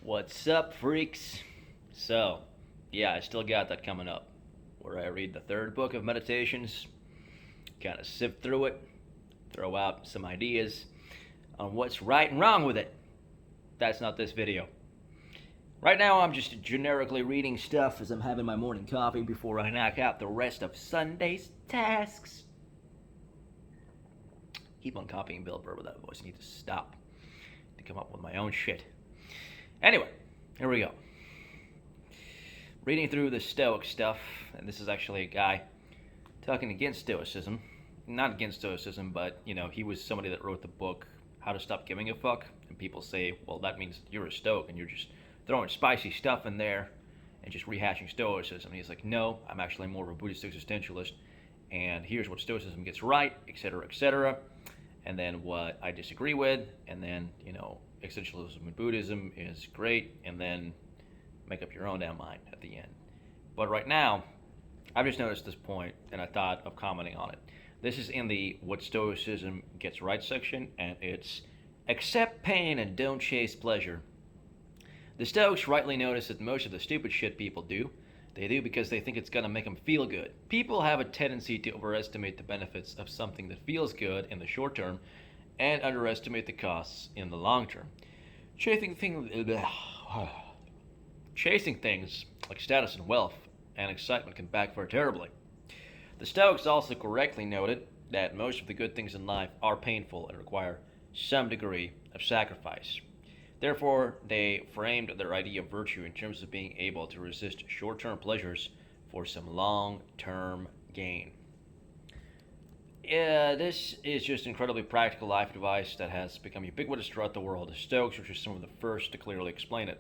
What's up, freaks? So, yeah, I still got that coming up where I read the third book of Meditations, kind of sift through it, throw out some ideas on what's right and wrong with it. That's not this video. Right now, I'm just generically reading stuff as I'm having my morning coffee before I knock out the rest of Sunday's tasks. Keep on copying Bill Burr with that voice. I need to stop to come up with my own shit. Anyway, here we go. Reading through the Stoic stuff, and this is actually a guy talking against Stoicism. Not against Stoicism, but, he was somebody that wrote the book, How to Stop Giving a Fuck. And people say, well, that means you're a Stoic and you're just throwing spicy stuff in there and just rehashing Stoicism. And he's like, no, I'm actually more of a Buddhist existentialist, and here's what Stoicism gets right, etc., etc. And then what I disagree with, and then, existentialism and Buddhism is great, and then make up your own damn mind at the end. But right now, I've just noticed this point, and I thought of commenting on it. This is in the What Stoicism Gets Right section, and it's accept pain and don't chase pleasure. The Stoics rightly notice that most of the stupid shit people do, they do because they think it's going to make them feel good. People have a tendency to overestimate the benefits of something that feels good in the short term and underestimate the costs in the long term. Chasing things like status and wealth and excitement can backfire terribly. The Stoics also correctly noted that most of the good things in life are painful and require some degree of sacrifice. Therefore, they framed their idea of virtue in terms of being able to resist short-term pleasures for some long-term gain. This is just incredibly practical life advice that has become ubiquitous throughout the world. The Stoics were some of the first to clearly explain it.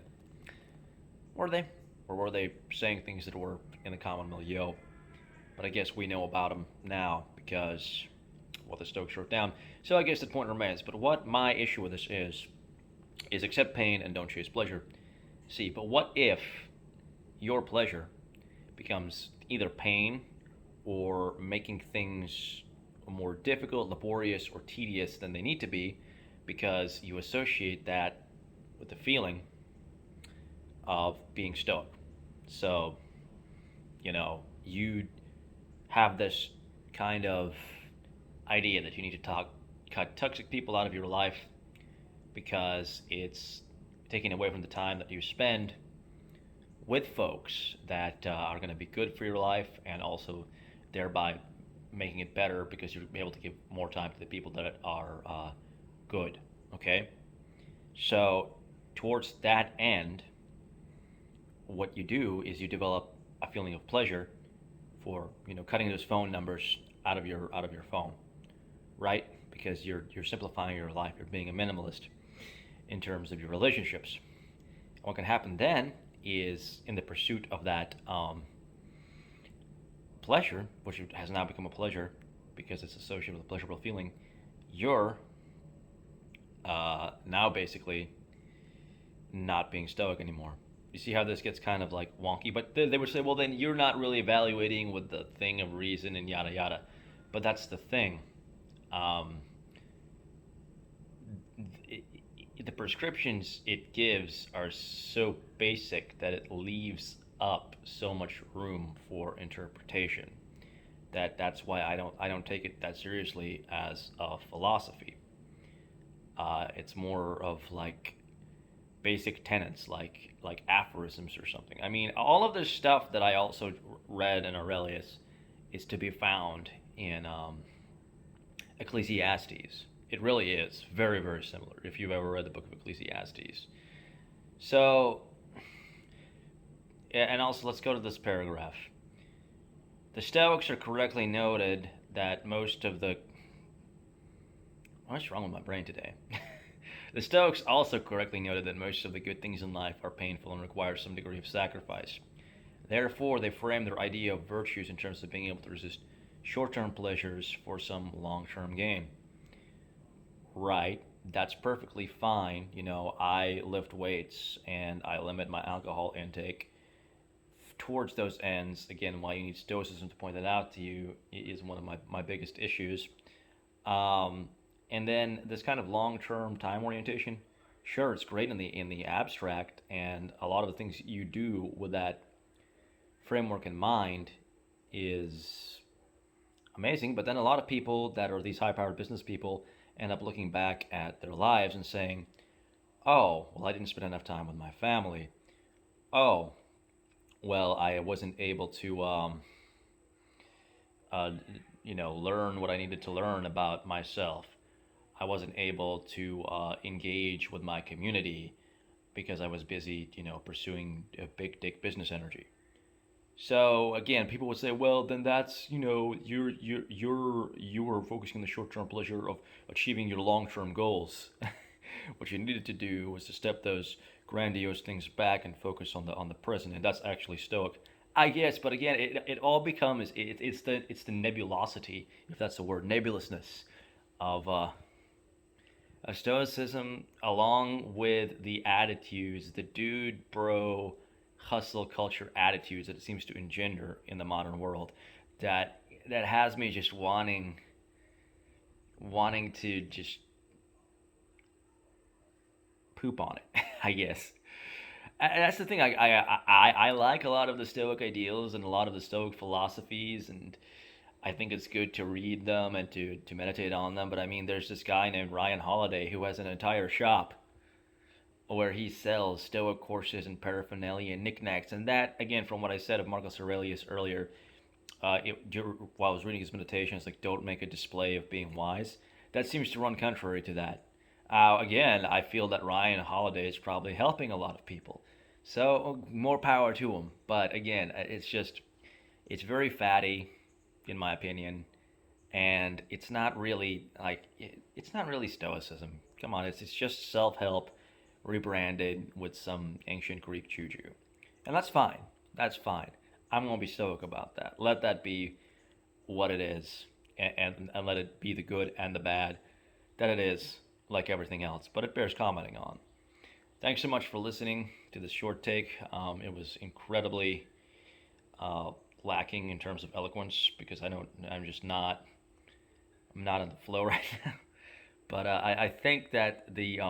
Were they? Or were they saying things that were in the common milieu? But I guess we know about them now because, the Stoics wrote down. So I guess the point remains. But what my issue with this is accept pain and don't chase pleasure. See, but what if your pleasure becomes either pain or making things more difficult, laborious, or tedious than they need to be because you associate that with the feeling of being stoic. So, you have this kind of idea that you need to cut toxic people out of your life because it's taking away from the time that you spend with folks that are going to be good for your life, and also thereby making it better because you'll be able to give more time to the people that are good. Okay? So, towards that end, what you do is you develop a feeling of pleasure for cutting those phone numbers out of your phone, right? Because you're simplifying your life. You're being a minimalist in terms of your relationships. What can happen then is, in the pursuit of that pleasure, which has now become a pleasure because it's associated with a pleasurable feeling, you're now basically not being stoic anymore. You see how this gets kind of like wonky? But they would say, well, then you're not really evaluating with the thing of reason and yada yada. But that's the thing. The prescriptions it gives are so basic that it leaves up so much room for interpretation. That's why I don't take it that seriously as a philosophy. It's more of like basic tenets, like aphorisms or something. I mean, all of this stuff that I also read in Aurelius is to be found in Ecclesiastes. It really is very, very similar if you've ever read the book of Ecclesiastes. So, and also let's go to this paragraph. The Stoics are correctly noted that most of the... What's wrong with my brain today? The Stoics also correctly noted that most of the good things in life are painful and require some degree of sacrifice. Therefore, they frame their idea of virtues in terms of being able to resist short-term pleasures for some long-term gain. Right, that's perfectly fine. I lift weights and I limit my alcohol intake towards those ends. Again, why you need Stoicism to point that out to you is one of my biggest issues. And then this kind of long-term time orientation, sure, it's great in the abstract, and a lot of the things you do with that framework in mind is amazing. But then a lot of people that are these high-powered business people end up looking back at their lives and saying, "Oh, well, I didn't spend enough time with my family. Oh, well, I wasn't able to, uh, learn what I needed to learn about myself. I wasn't able to engage with my community because I was busy, pursuing a big dick business energy." So again, people would say, well, then that's, you were focusing on the short-term pleasure of achieving your long-term goals. What you needed to do was to step those grandiose things back and focus on the present, and that's actually Stoic. I guess, but again, it all becomes it's the nebulosity, if that's the word, nebulousness of Stoicism, along with the attitudes, the dude bro hustle culture attitudes that it seems to engender in the modern world, that has me just wanting to just poop on it. I guess. And that's the thing. I like a lot of the Stoic ideals and a lot of the Stoic philosophies, and I think it's good to read them and to meditate on them. But I mean, there's this guy named Ryan Holiday who has an entire shop where he sells Stoic courses and paraphernalia and knickknacks. And that, again, from what I said of Marcus Aurelius earlier, while I was reading his meditations, like, don't make a display of being wise. That seems to run contrary to that. Again, I feel that Ryan Holiday is probably helping a lot of people. So, more power to him. But again, it's very fatty, in my opinion. And it's not really it's not really Stoicism. Come on, it's just self help rebranded with some ancient Greek juju. And that's fine. That's fine. I'm going to be stoic about that. Let that be what it is, and let it be the good and the bad that it is, like everything else. But it bears commenting on. Thanks so much for listening to this short take. It was incredibly lacking in terms of eloquence because I'm just not I'm not in the flow right now. But I think that the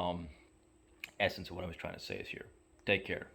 essence of what I was trying to say is here. Take care.